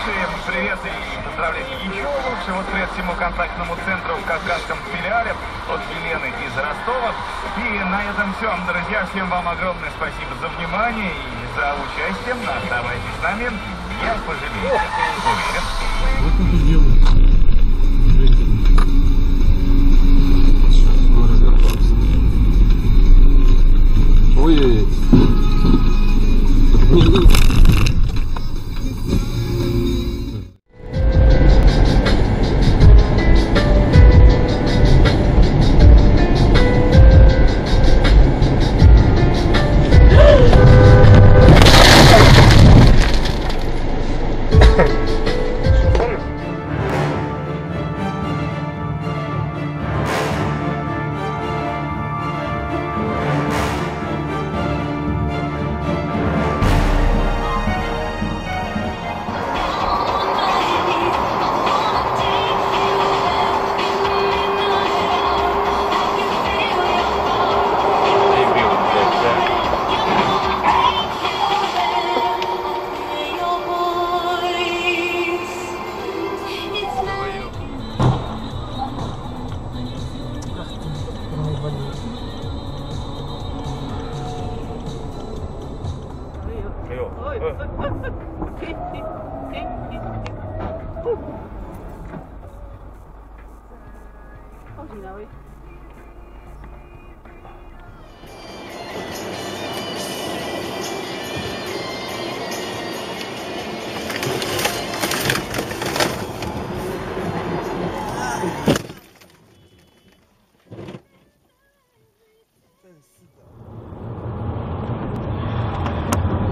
Привет и поздравления еще лучше. Вот привет всему контактному центру в Кавказском филиале от Елены из Ростова. И на этом все, друзья. Всем вам огромное спасибо за внимание и за участие. Оставайтесь с нами. Я пожалею. Уверен. Вот это дело. Ой-ой-ой.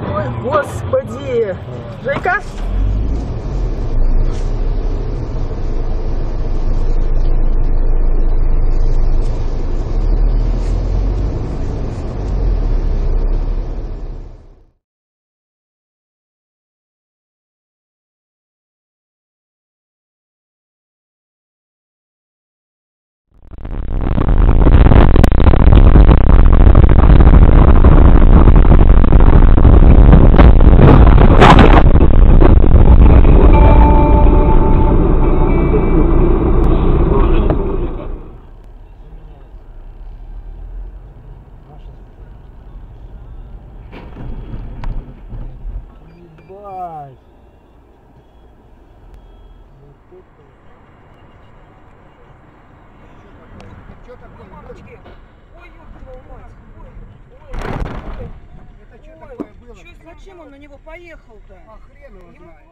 Ой, господи! Жека? Что такое? Мамочки! Ой, ёб мать! Ой! Это что такое было? Зачем он на него поехал-то? А хрен его знает.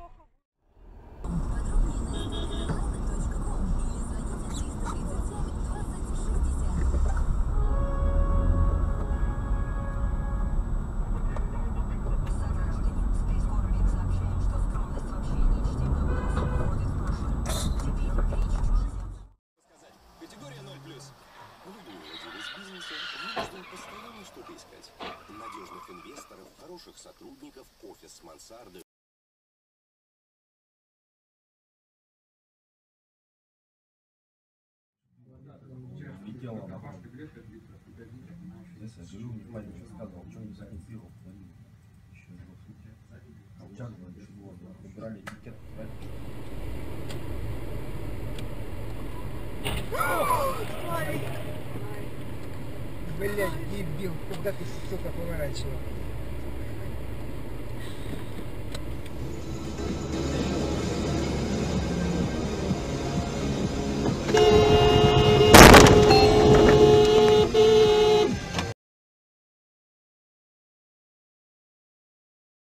Что-то искать. Надежных инвесторов, хороших сотрудников, офис с мансардой. Летела она. Если я живу, не понял, что сказал, что не зафиксировал. Еще его сути. Колчак, ничего, убрали этикет. Блять, дебил, когда ты, сука, поворачивал?